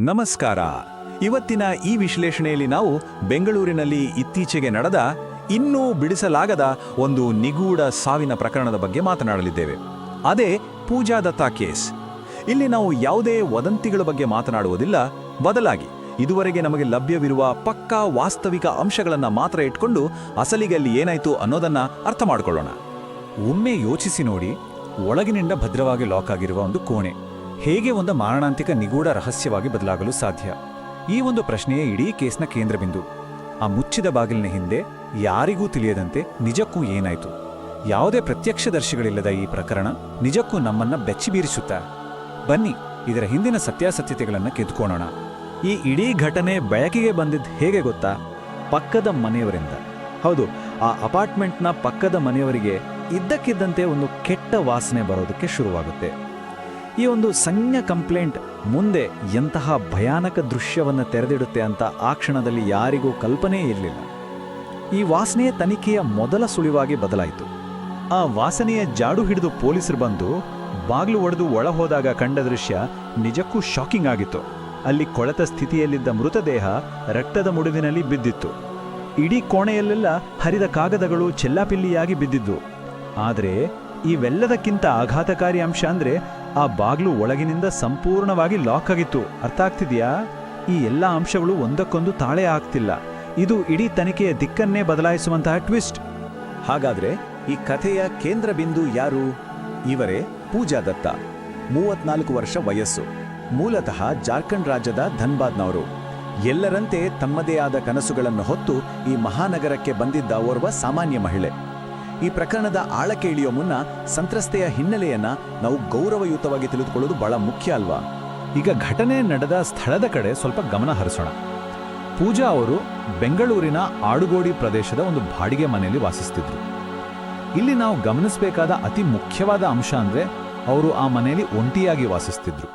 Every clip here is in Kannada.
ನಮಸ್ಕಾರ. ಇವತ್ತಿನ ಈ ವಿಶ್ಲೇಷಣೆಯಲ್ಲಿ ನಾವು ಬೆಂಗಳೂರಿನಲ್ಲಿ ಇತ್ತೀಚೆಗೆ ನಡೆದ ಇನ್ನೂ ಬಿಡಿಸಲಾಗದ ಒಂದು ನಿಗೂಢ ಸಾವಿನ ಪ್ರಕರಣದ ಬಗ್ಗೆ ಮಾತನಾಡಲಿದ್ದೇವೆ. ಅದೇ ಪೂಜಾ ದತ್ತಾ ಕೇಸ್. ಇಲ್ಲಿ ನಾವು ಯಾವುದೇ ವದಂತಿಗಳ ಬಗ್ಗೆ ಮಾತನಾಡುವುದಿಲ್ಲ, ಬದಲಾಗಿ ಇದುವರೆಗೆ ನಮಗೆ ಲಭ್ಯವಿರುವ ಪಕ್ಕಾ ವಾಸ್ತವಿಕ ಅಂಶಗಳನ್ನು ಮಾತ್ರ ಇಟ್ಕೊಂಡು ಅಸಲಿಗೆ ಅಲ್ಲಿ ಏನಾಯ್ತು ಅನ್ನೋದನ್ನ ಅರ್ಥ ಮಾಡಿಕೊಳ್ಳೋಣ. ಒಮ್ಮೆ ಯೋಚಿಸಿ ನೋಡಿ, ಒಳಗಿನಿಂದ ಭದ್ರವಾಗಿ ಲಾಕ್ ಆಗಿರುವ ಒಂದು ಕೋಣೆ ಹೇಗೆ ಒಂದು ಮಾರಣಾಂತಿಕ ನಿಗೂಢ ರಹಸ್ಯವಾಗಿ ಬದಲಾಗಲು ಸಾಧ್ಯ? ಈ ಒಂದು ಪ್ರಶ್ನೆಯೇ ಇಡೀ ಕೇಸ್ನ ಕೇಂದ್ರಬಿಂದು. ಆ ಮುಚ್ಚಿದ ಬಾಗಿಲಿನ ಹಿಂದೆ ಯಾರಿಗೂ ತಿಳಿಯದಂತೆ ನಿಜಕ್ಕೂ ಏನಾಯ್ತು? ಯಾವುದೇ ಪ್ರತ್ಯಕ್ಷದರ್ಶಿಗಳಿಲ್ಲದ ಈ ಪ್ರಕರಣ ನಿಜಕ್ಕೂ ನಮ್ಮನ್ನ ಬೆಚ್ಚಿಬೀರಿಸುತ್ತಾ? ಬನ್ನಿ, ಇದರ ಹಿಂದಿನ ಸತ್ಯಾಸತ್ಯತೆಗಳನ್ನು ಕೆದ್ಕೋಣೋಣ. ಈ ಇಡೀ ಘಟನೆ ಬೆಳಕಿಗೆ ಬಂದಿದ್ದು ಹೇಗೆ ಗೊತ್ತಾ? ಪಕ್ಕದ ಮನೆಯವರಿಂದ. ಹೌದು, ಆ ಅಪಾರ್ಟ್ಮೆಂಟ್ನ ಪಕ್ಕದ ಮನೆಯವರಿಗೆ ಇದ್ದಕ್ಕಿದ್ದಂತೆ ಒಂದು ಕೆಟ್ಟ ವಾಸನೆ ಬರೋದಕ್ಕೆ ಶುರುವಾಗುತ್ತೆ. ಈ ಒಂದು ಸಣ್ಣ ಕಂಪ್ಲೇಂಟ್ ಮುಂದೆ ಎಂತಹ ಭಯಾನಕ ದೃಶ್ಯವನ್ನು ತೆರೆದಿಡುತ್ತೆ ಅಂತ ಆ ಕ್ಷಣದಲ್ಲಿ ಯಾರಿಗೂ ಕಲ್ಪನೆಯೇ ಇರಲಿಲ್ಲ. ಈ ವಾಸನೆಯ ತನಿಖೆಯ ಮೊದಲ ಸುಳಿವಾಗಿ ಬದಲಾಯಿತು. ಆ ವಾಸನೆಯ ಜಾಡು ಹಿಡಿದು ಪೊಲೀಸರು ಬಂದು ಬಾಗಿಲು ಒಡೆದು ಒಳ ಹೋದಾಗ ಕಂಡ ದೃಶ್ಯ ನಿಜಕ್ಕೂ ಶಾಕಿಂಗ್ ಆಗಿತ್ತು. ಅಲ್ಲಿ ಕೊಳೆತ ಸ್ಥಿತಿಯಲ್ಲಿದ್ದ ಮೃತದೇಹ ರಕ್ತದ ಮುಡುವಿನಲ್ಲಿ ಬಿದ್ದಿತ್ತು. ಇಡೀ ಕೋಣೆಯಲ್ಲೆಲ್ಲ ಹರಿದ ಕಾಗದಗಳು ಚೆಲ್ಲಾಪಿಲ್ಲಿಯಾಗಿ ಬಿದ್ದಿದ್ದು. ಆದರೆ ಇವೆಲ್ಲದಕ್ಕಿಂತ ಆಘಾತಕಾರಿ ಅಂಶ ಅಂದ್ರೆ ಆ ಬಾಗ್ಲು ಒಳಗಿನಿಂದ ಸಂಪೂರ್ಣವಾಗಿ ಲಾಕ್ ಆಗಿತ್ತು. ಅರ್ಥ ಆಗ್ತಿದೆಯಾ? ಈ ಎಲ್ಲ ಅಂಶಗಳು ಒಂದಕ್ಕೊಂದು ತಾಳೆ ಆಗ್ತಿಲ್ಲ. ಇದು ಇಡೀ ತನಿಖೆಯ ದಿಕ್ಕನ್ನೇ ಬದಲಾಯಿಸುವಂತಹ ಟ್ವಿಸ್ಟ್. ಹಾಗಾದ್ರೆ ಈ ಕಥೆಯ ಕೇಂದ್ರ ಬಿಂದು ಯಾರು? ಇವರೇ ಪೂಜಾ ದತ್ತ. 34 ವರ್ಷ ವಯಸ್ಸು. ಮೂಲತಃ ಜಾರ್ಖಂಡ್ ರಾಜ್ಯದ ಧನ್ಬಾದ್ನವರು. ಎಲ್ಲರಂತೆ ತಮ್ಮದೇ ಆದ ಕನಸುಗಳನ್ನು ಹೊತ್ತು ಈ ಮಹಾನಗರಕ್ಕೆ ಬಂದಿದ್ದ ಓರ್ವ ಸಾಮಾನ್ಯ ಮಹಿಳೆ. ಈ ಪ್ರಕರಣದ ಆಳಕ್ಕೆ ಇಳಿಯೋ ಮುನ್ನ ಸಂತ್ರಸ್ತೆಯ ಹಿನ್ನೆಲೆಯನ್ನ ನಾವು ಗೌರವಯುತವಾಗಿ ತಿಳಿದುಕೊಳ್ಳೋದು ಬಹಳ ಮುಖ್ಯ ಅಲ್ವಾ? ಈಗ ಘಟನೆ ನಡೆದ ಸ್ಥಳದ ಕಡೆ ಸ್ವಲ್ಪ ಗಮನ ಹರಿಸೋಣ. ಪೂಜಾ ಅವರು ಬೆಂಗಳೂರಿನ ಆಡುಗೋಡಿ ಪ್ರದೇಶದ ಒಂದು ಬಾಡಿಗೆ ಮನೆಯಲ್ಲಿ ವಾಸಿಸ್ತಿದ್ರು. ಇಲ್ಲಿ ನಾವು ಗಮನಿಸಬೇಕಾದ ಅತಿ ಮುಖ್ಯವಾದ ಅಂಶ ಅಂದ್ರೆ ಅವರು ಆ ಮನೆಯಲ್ಲಿ ಒಂಟಿಯಾಗಿ ವಾಸಿಸ್ತಿದ್ರು.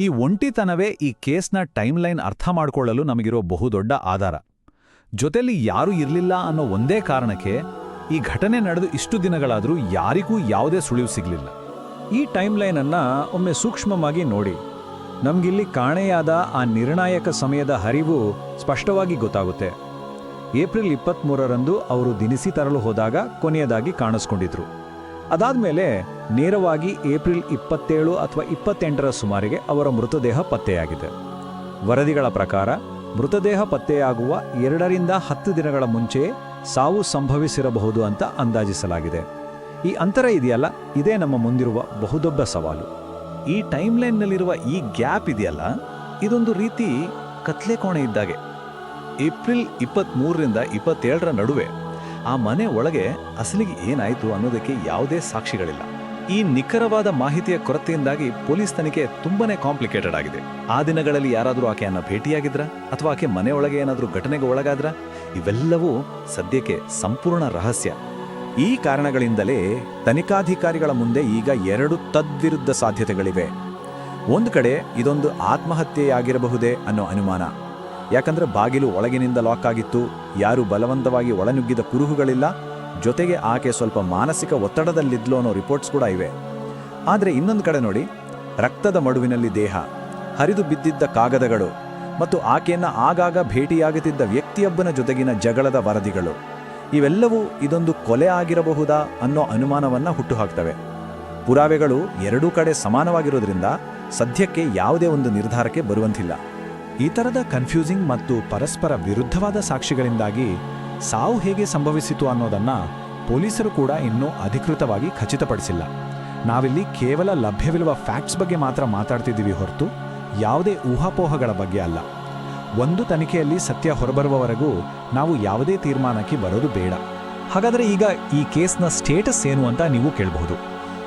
ಈ ಒಂಟಿತನವೇ ಈ ಕೇಸ್ನ ಟೈಮ್ಲೈನ್ ಅರ್ಥ ಮಾಡಿಕೊಳ್ಳಲು ನಮಗಿರೋ ಬಹುದೊಡ್ಡ ಆಧಾರ. ಜೊತೆಲಿ ಯಾರೂ ಇರಲಿಲ್ಲ ಅನ್ನೋ ಒಂದೇ ಕಾರಣಕ್ಕೆ ಈ ಘಟನೆ ನಡೆದು ಇಷ್ಟು ದಿನಗಳಾದರೂ ಯಾರಿಗೂ ಯಾವುದೇ ಸುಳಿವು ಸಿಗಲಿಲ್ಲ. ಈ ಟೈಮ್ಲೈನನ್ನು ಒಮ್ಮೆ ಸೂಕ್ಷ್ಮವಾಗಿ ನೋಡಿ. ನಮಗಿಲ್ಲಿ ಕಾಣೆಯಾದ ಆ ನಿರ್ಣಾಯಕ ಸಮಯದ ಹರಿವು ಸ್ಪಷ್ಟವಾಗಿ ಗೊತ್ತಾಗುತ್ತೆ. ಏಪ್ರಿಲ್ 23ರಂದು ಅವರು ದಿನಸಿ ತರಲು ಹೋದಾಗ ಕೊನೆಯದಾಗಿ ಕಾಣಿಸ್ಕೊಂಡಿದ್ರು. ಅದಾದ್ಮೇಲೆ ನೇರವಾಗಿ ಏಪ್ರಿಲ್ 27 ಅಥವಾ 28ರ ಸುಮಾರಿಗೆ ಅವರ ಮೃತದೇಹ ಪತ್ತೆಯಾಗಿದೆ. ವರದಿಗಳ ಪ್ರಕಾರ ಮೃತದೇಹ ಪತ್ತೆಯಾಗುವ 2ರಿಂದ 10 ದಿನಗಳ ಮುಂಚೆ ಸಾವು ಸಂಭವಿಸಿರಬಹುದು ಅಂತ ಅಂದಾಜಿಸಲಾಗಿದೆ. ಈ ಅಂತರ ಇದೆಯಲ್ಲ, ಇದೇ ನಮ್ಮ ಮುಂದಿರುವ ಬಹುದೊಡ್ಡ ಸವಾಲು. ಈ ಟೈಮ್ಲೈನ್ನಲ್ಲಿರುವ ಈ ಗ್ಯಾಪ್ ಇದೆಯಲ್ಲ, ಇದೊಂದು ರೀತಿ ಕತ್ಲೆ ಕೋಣೆ ಇದ್ದಾಗೆ. ಏಪ್ರಿಲ್ 23ರಿಂದ 27ರ ನಡುವೆ ಆ ಮನೆ ಒಳಗೆ ಅಸಲಿಗೆ ಏನಾಯಿತು ಅನ್ನೋದಕ್ಕೆ ಯಾವುದೇ ಸಾಕ್ಷಿಗಳಿಲ್ಲ. ಈ ನಿಖರವಾದ ಮಾಹಿತಿಯ ಕೊರತೆಯಿಂದಾಗಿ ಪೊಲೀಸ್ ತನಿಖೆ ತುಂಬಾನೇ ಕಾಂಪ್ಲಿಕೇಟೆಡ್ ಆಗಿದೆ. ಆ ದಿನಗಳಲ್ಲಿ ಯಾರಾದರೂ ಆಕೆಯನ್ನ ಭೇಟಿಯಾಗಿದ್ರ ಅಥವಾ ಆಕೆ ಮನೆ ಒಳಗೆ ಏನಾದರೂ ಘಟನೆಗೆ ಒಳಗಾದ್ರ? ಇವೆಲ್ಲವೂ ಸದ್ಯಕ್ಕೆ ಸಂಪೂರ್ಣ ರಹಸ್ಯ. ಈ ಕಾರಣಗಳಿಂದಲೇ ತನಿಖಾಧಿಕಾರಿಗಳ ಮುಂದೆ ಈಗ 2 ತದ್ವಿರುದ್ಧ ಸಾಧ್ಯತೆಗಳಿವೆ. ಒಂದು ಕಡೆ ಇದೊಂದು ಆತ್ಮಹತ್ಯೆಯಾಗಿರಬಹುದೇ ಅನ್ನೋ ಅನುಮಾನ. ಯಾಕಂದ್ರೆ ಬಾಗಿಲು ಒಳಗಿನಿಂದ ಲಾಕ್ ಆಗಿತ್ತು, ಯಾರು ಬಲವಂತವಾಗಿ ಒಳನುಗ್ಗಿದ ಕುರುಹುಗಳಿಲ್ಲ, ಜೊತೆಗೆ ಆಕೆ ಸ್ವಲ್ಪ ಮಾನಸಿಕ ಒತ್ತಡದಲ್ಲಿದ್ಲು ಅನ್ನೋ ರಿಪೋರ್ಟ್ಸ್ ಕೂಡ ಇವೆ. ಆದರೆ ಇನ್ನೊಂದು ಕಡೆ ನೋಡಿ, ರಕ್ತದ ಮಡುವಿನಲ್ಲಿ ದೇಹ, ಹರಿದು ಬಿದ್ದಿದ್ದ ಕಾಗದಗಳು ಮತ್ತು ಆಕೆಯನ್ನ ಆಗಾಗ ಭೇಟಿಯಾಗುತ್ತಿದ್ದ ವ್ಯಕ್ತಿಯೊಬ್ಬನ ಜೊತೆಗಿನ ಜಗಳದ ವರದಿಗಳು, ಇವೆಲ್ಲವೂ ಇದೊಂದು ಕೊಲೆ ಆಗಿರಬಹುದಾ ಅನ್ನೋ ಅನುಮಾನವನ್ನ ಹುಟ್ಟುಹಾಕ್ತವೆ. ಪುರಾವೆಗಳು ಎರಡೂ ಕಡೆ ಸಮಾನವಾಗಿರೋದ್ರಿಂದ ಸದ್ಯಕ್ಕೆ ಯಾವುದೇ ಒಂದು ನಿರ್ಧಾರಕ್ಕೆ ಬರುವಂತಿಲ್ಲ. ಈ ಥರದ ಕನ್ಫ್ಯೂಸಿಂಗ್ ಮತ್ತು ಪರಸ್ಪರ ವಿರುದ್ಧವಾದ ಸಾಕ್ಷಿಗಳಿಂದಾಗಿ ಸಾವು ಹೇಗೆ ಸಂಭವಿಸಿತು ಅನ್ನೋದನ್ನ ಪೊಲೀಸರು ಕೂಡ ಇನ್ನೂ ಅಧಿಕೃತವಾಗಿ ಖಚಿತಪಡಿಸಿಲ್ಲ. ನಾವಿಲ್ಲಿ ಕೇವಲ ಲಭ್ಯವಿರುವ ಫ್ಯಾಕ್ಟ್ಸ್ ಬಗ್ಗೆ ಮಾತ್ರ ಮಾತಾಡ್ತಿದ್ದೀವಿ ಹೊರತು ಯಾವುದೇ ಊಹಾಪೋಹಗಳ ಬಗ್ಗೆ ಅಲ್ಲ. ಒಂದು ತನಿಖೆಯಲ್ಲಿ ಸತ್ಯ ಹೊರಬರುವವರೆಗೂ ನಾವು ಯಾವುದೇ ತೀರ್ಮಾನಕ್ಕೆ ಬರೋದು ಬೇಡ. ಹಾಗಾದರೆ ಈಗ ಈ ಕೇಸ್ನ ಸ್ಟೇಟಸ್ ಏನು ಅಂತ ನೀವು ಕೇಳಬಹುದು.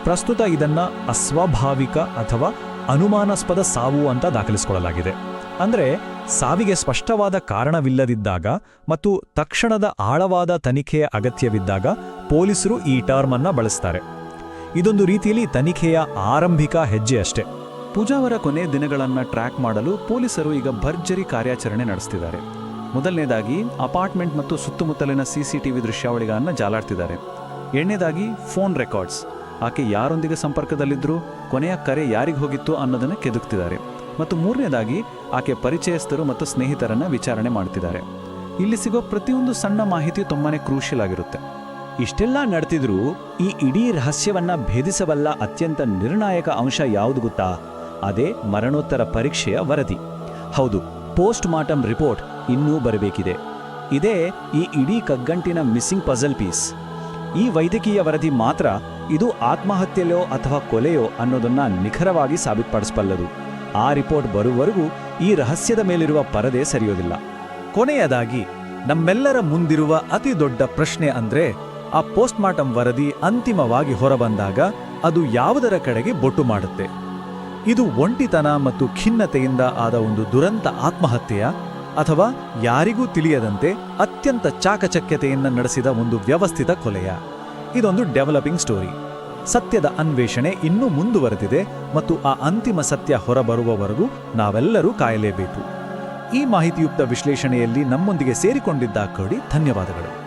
ಪ್ರಸ್ತುತ ಇದನ್ನ ಅಸ್ವಾಭಾವಿಕ ಅಥವಾ ಅನುಮಾನಾಸ್ಪದ ಸಾವು ಅಂತ ದಾಖಲಿಸಿಕೊಳ್ಳಲಾಗಿದೆ. ಅಂದರೆ ಸಾವಿಗೆ ಸ್ಪಷ್ಟವಾದ ಕಾರಣವಿಲ್ಲದಿದ್ದಾಗ ಮತ್ತು ತಕ್ಷಣದ ಆಳವಾದ ತನಿಖೆಯ ಅಗತ್ಯವಿದ್ದಾಗ ಪೊಲೀಸರು ಈ ಟರ್ಮ್ ಅನ್ನ ಬಳಸ್ತಾರೆ. ಇದೊಂದು ರೀತಿಯಲ್ಲಿ ತನಿಖೆಯ ಆರಂಭಿಕ ಹೆಜ್ಜೆ ಅಷ್ಟೇ. ಪೂಜಾ ಅವರ ಕೊನೆ ದಿನಗಳನ್ನು ಟ್ರ್ಯಾಕ್ ಮಾಡಲು ಪೊಲೀಸರು ಈಗ ಭರ್ಜರಿ ಕಾರ್ಯಾಚರಣೆ ನಡೆಸ್ತಿದ್ದಾರೆ. ಮೊದಲನೇದಾಗಿ ಅಪಾರ್ಟ್ಮೆಂಟ್ ಮತ್ತು ಸುತ್ತಮುತ್ತಲಿನ CCTV ದೃಶ್ಯಾವಳಿಗಳನ್ನು ಜಾಲಾಡ್ತಿದ್ದಾರೆ. ಎರಡನೇದಾಗಿ ಫೋನ್ ರೆಕಾರ್ಡ್ಸ್, ಆಕೆ ಯಾರೊಂದಿಗೆ ಸಂಪರ್ಕದಲ್ಲಿದ್ದರೂ, ಕೊನೆಯ ಕರೆ ಯಾರಿಗೆ ಹೋಗಿತ್ತು ಅನ್ನೋದನ್ನು ಕೆದಕ್ತಿದ್ದಾರೆ. ಮತ್ತು ಮೂರನೇದಾಗಿ ಆಕೆ ಪರಿಚಯಸ್ಥರು ಮತ್ತು ಸ್ನೇಹಿತರನ್ನ ವಿಚಾರಣೆ ಮಾಡ್ತಿದ್ದಾರೆ. ಇಲ್ಲಿ ಸಿಗೋ ಪ್ರತಿಯೊಂದು ಸಣ್ಣ ಮಾಹಿತಿ ತುಂಬಾನೇ ಕ್ರೂಷಿಯಲ್ ಆಗಿರುತ್ತೆ. ಇಷ್ಟೆಲ್ಲ ನಡೆದಿದ್ರೂ ಈ ಇಡೀ ರಹಸ್ಯವನ್ನ ಭೇದಿಸಬಲ್ಲ ಅತ್ಯಂತ ನಿರ್ಣಾಯಕ ಅಂಶ ಯಾವುದು ಗೊತ್ತಾ? ಅದೇ ಮರಣೋತ್ತರ ಪರೀಕ್ಷೆಯ ವರದಿ. ಹೌದು, ಪೋಸ್ಟ್ ಮಾರ್ಟಮ್ ರಿಪೋರ್ಟ್ ಇನ್ನೂ ಬರಬೇಕಿದೆ. ಇದೇ ಈ ಇಡೀ ಕಗ್ಗಂಟಿನ ಮಿಸ್ಸಿಂಗ್ ಪಜಲ್ ಪೀಸ್. ಈ ವೈದ್ಯಕೀಯ ವರದಿ ಮಾತ್ರ ಇದು ಆತ್ಮಹತ್ಯೆಯೋ ಅಥವಾ ಕೊಲೆಯೋ ಅನ್ನೋದನ್ನ ನಿಖರವಾಗಿ ಸಾಬೀತುಪಡಿಸಬಲ್ಲದು. ಆ ರಿಪೋರ್ಟ್ ಬರುವವರೆಗೂ ಈ ರಹಸ್ಯದ ಮೇಲಿರುವ ಪರದೆ ಸರಿಯೋದಿಲ್ಲ. ಕೊನೆಯದಾಗಿ ನಮ್ಮೆಲ್ಲರ ಮುಂದಿರುವ ಅತಿ ದೊಡ್ಡ ಪ್ರಶ್ನೆ ಅಂದ್ರೆ, ಆ ಪೋಸ್ಟ್ಮಾರ್ಟಮ್ ವರದಿ ಅಂತಿಮವಾಗಿ ಹೊರಬಂದಾಗ ಅದು ಯಾವುದರ ಕಡೆಗೆ ಬೊಟ್ಟು ಮಾಡುತ್ತೆ? ಇದು ಒಂಟಿತನ ಮತ್ತು ಖಿನ್ನತೆಯಿಂದ ಆದ ಒಂದು ದುರಂತ ಆತ್ಮಹತ್ಯೆಯ, ಅಥವಾ ಯಾರಿಗೂ ತಿಳಿಯದಂತೆ ಅತ್ಯಂತ ಚಾಕಚಕ್ಯತೆಯಿಂದ ನಡೆಸಿದ ಒಂದು ವ್ಯವಸ್ಥಿತ ಕೊಲೆಯ? ಇದೊಂದು ಡೆವಲಪಿಂಗ್ ಸ್ಟೋರಿ. ಸತ್ಯದ ಅನ್ವೇಷಣೆ ಇನ್ನೂ ಮುಂದುವರೆದಿದೆ ಮತ್ತು ಆ ಅಂತಿಮ ಸತ್ಯ ಹೊರಬರುವವರೆಗೂ ನಾವೆಲ್ಲರೂ ಕಾಯಲೇಬೇಕು. ಈ ಮಾಹಿತಿಯುಕ್ತ ವಿಶ್ಲೇಷಣೆಯಲ್ಲಿ ನಮ್ಮೊಂದಿಗೆ ಸೇರಿಕೊಂಡಿದ್ದ ಧನ್ಯವಾದಗಳು.